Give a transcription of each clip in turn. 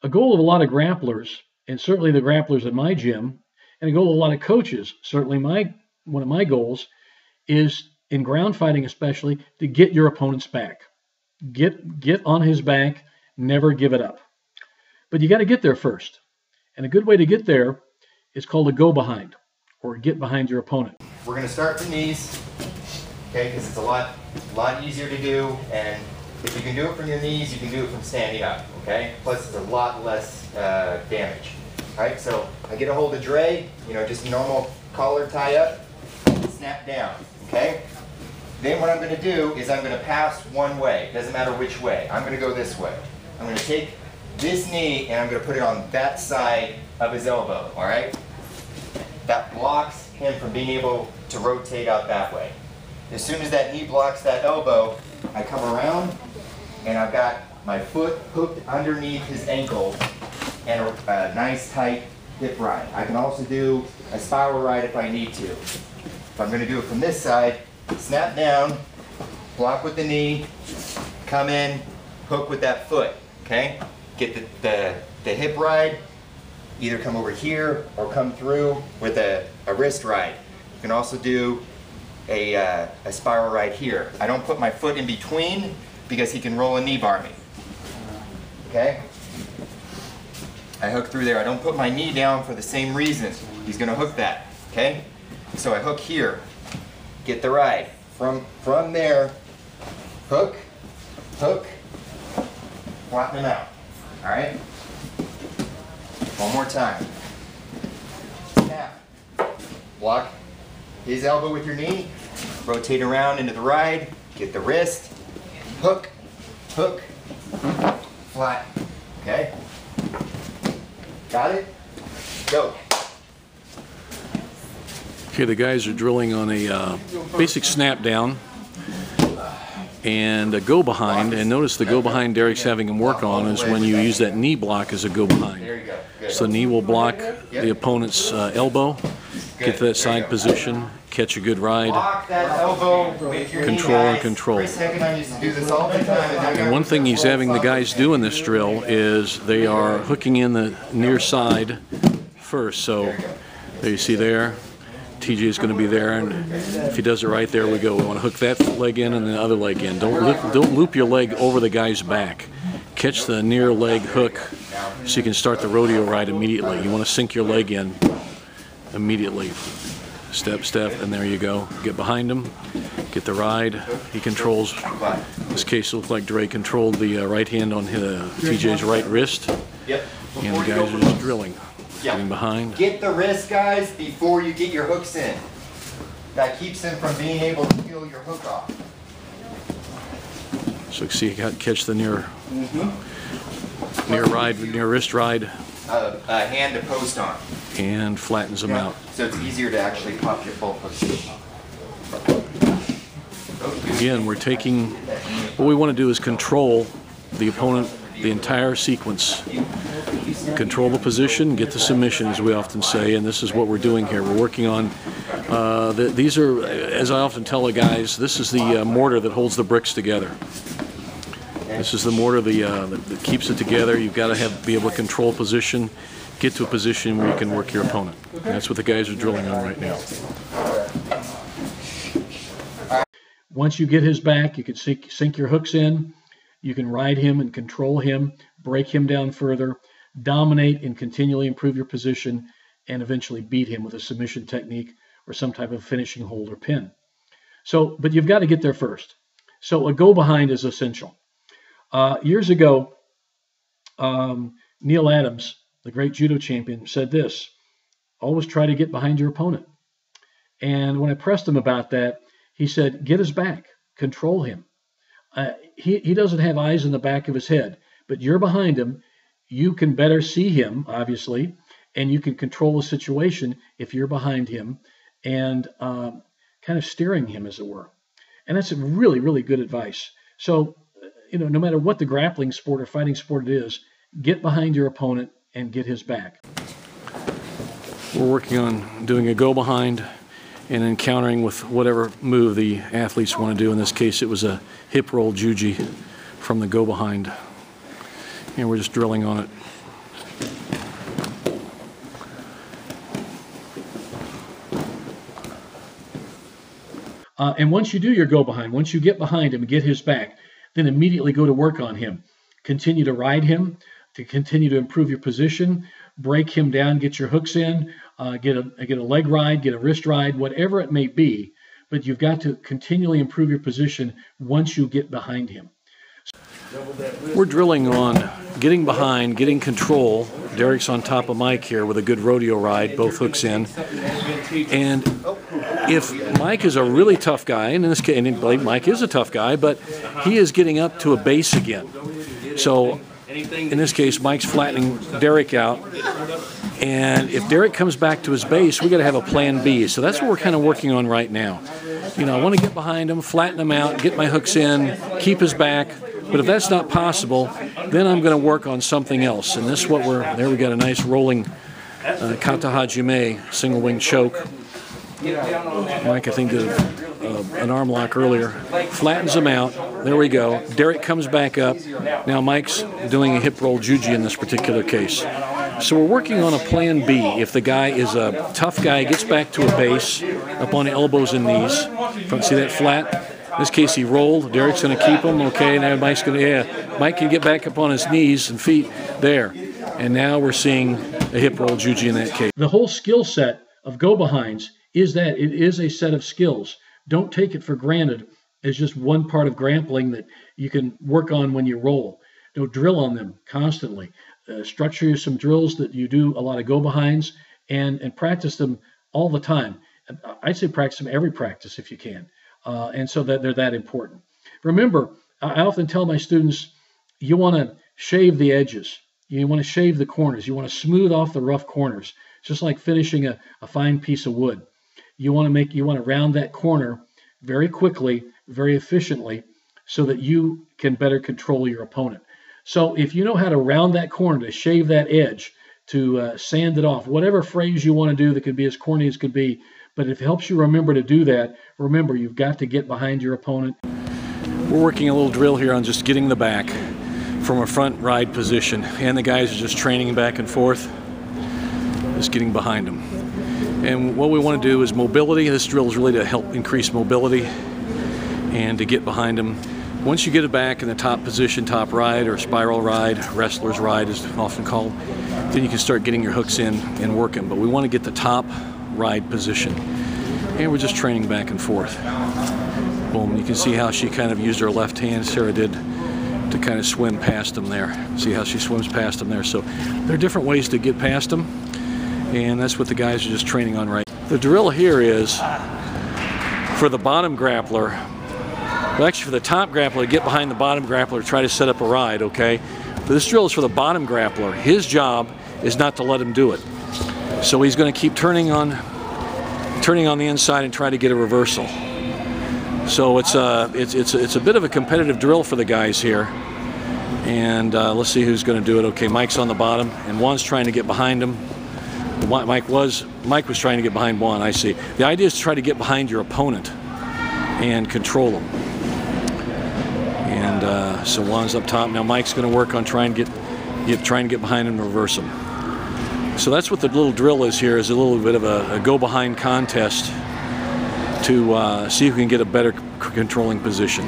A goal of a lot of grapplers, and certainly the grapplers at my gym, and a goal of a lot of coaches, certainly one of my goals, is in ground fighting especially, to get your opponent's back. Get on his back, never give it up. But you got to get there first. And a good way to get there is called a go behind, or get behind your opponent. We're going to start from knees, okay, because it's a lot easier to do, and if you can do it from your knees, you can do it from standing up, okay? Plus it's a lot less damage. All right, so I get a hold of Dre, just normal collar tie up, snap down, okay? Then what I'm going to do is I'm going to pass one way. Doesn't matter which way. I'm going to go this way. I'm going to take this knee and I'm going to put it on that side of his elbow, all right? That blocks him from being able to rotate out that way. As soon as that knee blocks that elbow, I come around and I've got my foot hooked underneath his ankle and a nice tight hip ride. I can also do a spiral ride if I need to. If I'm going to do it from this side, snap down, block with the knee, come in, hook with that foot, okay? Get the hip ride, either come over here or come through with a wrist ride. You can also do a spiral ride here. I don't put my foot in between because he can roll a knee bar me, okay? I hook through there. I don't put my knee down for the same reason. He's going to hook that, okay? So I hook here. Get the ride. From there, hook, flatten him out. All right? One more time. Snap. Block his elbow with your knee. Rotate around into the ride. Get the wrist. Hook, flat. Okay? Got it? Go. Okay, the guys are drilling on a basic snap down and a go behind, and notice the go behind Derrick's having him work on is when you use that knee block as a go behind. So the knee will block the opponent's elbow, get to that side position, catch a good ride, control and control. And one thing he's having the guys do in this drill is they are hooking in the near side first. So there you see there. TJ is going to be there, and if he does it right, there we go. We want to hook that leg in and the other leg in. Don't loop your leg over the guy's back. Catch the near leg hook so you can start the rodeo ride immediately. You want to sink your leg in immediately. Step, and there you go. Get behind him, get the ride. He controls, in this case it looks like Dre controlled the right hand on TJ's right wrist, and the guys are just drilling. Getting behind. Get the wrist, guys, before you get your hooks in. That keeps him from being able to peel your hook off. So you see, you got to catch the near wrist ride. A hand to post on. And flattens them out. So it's easier to actually pop your both hooks. Again, we're taking, what we want to do is control the opponent the entire sequence. Control the position, get the submission, as we often say, and this is what we're doing here. We're working on, these are, as I often tell the guys, this is the mortar that holds the bricks together. This is the mortar that keeps it together. You've got to be able to control position, get to a position where you can work your opponent. And that's what the guys are drilling on right now. Once you get his back, you can sink your hooks in. You can ride him and control him, break him down further, dominate and continually improve your position, and eventually beat him with a submission technique or some type of finishing hold or pin. So, but you've got to get there first. So a go behind is essential. Years ago, Neil Adams, the great judo champion, said this: always try to get behind your opponent. And when I pressed him about that, he said, get his back, control him. He doesn't have eyes in the back of his head, but you're behind him. You can better see him, obviously, and you can control the situation if you're behind him and kind of steering him, as it were. And that's really, really good advice. So, no matter what the grappling sport or fighting sport it is, get behind your opponent and get his back. We're working on doing a go behind and encountering with whatever move the athletes want to do. In this case, it was a hip roll juji from the go behind. And we're just drilling on it. And once you do your go behind, once you get behind him and get his back, then immediately go to work on him. Continue to ride him, to continue to improve your position, break him down, get your hooks in, get a leg ride, get a wrist ride, whatever it may be. But you've got to continually improve your position once you get behind him. We're drilling on getting behind, getting control. Derrick's on top of Mike here with a good rodeo ride, both hooks in. And if Mike is a really tough guy, and in this case, and Mike is a tough guy, but he is getting up to a base again. So in this case, Mike's flattening Derrick out. And if Derrick comes back to his base, we got to have a plan B. So that's what we're kind of working on right now. You know, I want to get behind him, flatten him out, get my hooks in, keep his back. But if that's not possible, then I'm going to work on something else. And this is what there we got a nice rolling kata hajime, single wing choke. Mike, I think, did an arm lock earlier. Flattens him out. There we go. Derrick comes back up. Now Mike's doing a hip roll juji in this particular case. So we're working on a plan B. If the guy is a tough guy, gets back to a base, up on the elbows and knees. See that flat? In this case, he rolled. Derrick's going to keep him. Okay, now Mike's going to, yeah. Mike can get back up on his knees and feet there. And now we're seeing a hip roll juji in that case. The whole skill set of go-behinds is that it is a set of skills. Don't take it for granted as just one part of grappling that you can work on when you roll. Don't drill on them constantly. Structure some drills that you do a lot of go-behinds and practice them all the time. I'd say practice them every practice if you can. And so that they're that important. Remember, I often tell my students, you want to shave the edges. You want to shave the corners. You want to smooth off the rough corners, just like finishing a fine piece of wood. You want to round that corner very quickly, very efficiently, so that you can better control your opponent. So if you know how to round that corner, to shave that edge, to sand it off, whatever phrase you want to do that could be as corny as could be, but if it helps you remember to do that, remember you've got to get behind your opponent. We're working a little drill here on just getting the back from a front ride position, and the guys are just training back and forth, just getting behind them. And what we want to do is mobility. This drill is really to help increase mobility and to get behind them. Once you get it back in the top position, top ride or spiral ride, wrestler's ride is often called, then you can start getting your hooks in and working. But we want to get the top ride position. And we're just training back and forth. Boom, you can see how she kind of used her left hand, Sarah did, to kind of swim past them there. See how she swims past them there. So there are different ways to get past them. And that's what the guys are just training on right now. The drill here is for the bottom grappler, well, actually for the top grappler to get behind the bottom grappler to try to set up a ride, okay? But this drill is for the bottom grappler. His job is not to let him do it. So he's going to keep turning on the inside and try to get a reversal. So it's a bit of a competitive drill for the guys here. And let's see who's going to do it. Okay, Mike's on the bottom, and Juan's trying to get behind him. Mike was trying to get behind Juan, I see. The idea is to try to get behind your opponent and control him. And so Juan's up top. Now Mike's going to work on trying to get behind him and reverse him. So that's what the little drill is here, is a little bit of a go-behind contest to see who can get a better controlling position.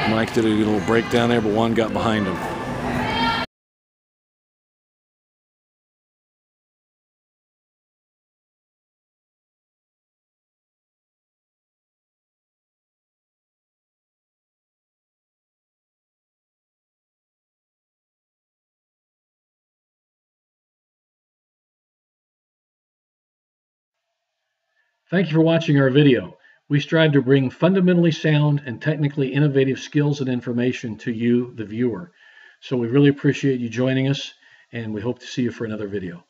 Mike did a little breakdown there, but Juan got behind him. Thank you for watching our video. We strive to bring fundamentally sound and technically innovative skills and information to you, the viewer. So we really appreciate you joining us, and we hope to see you for another video.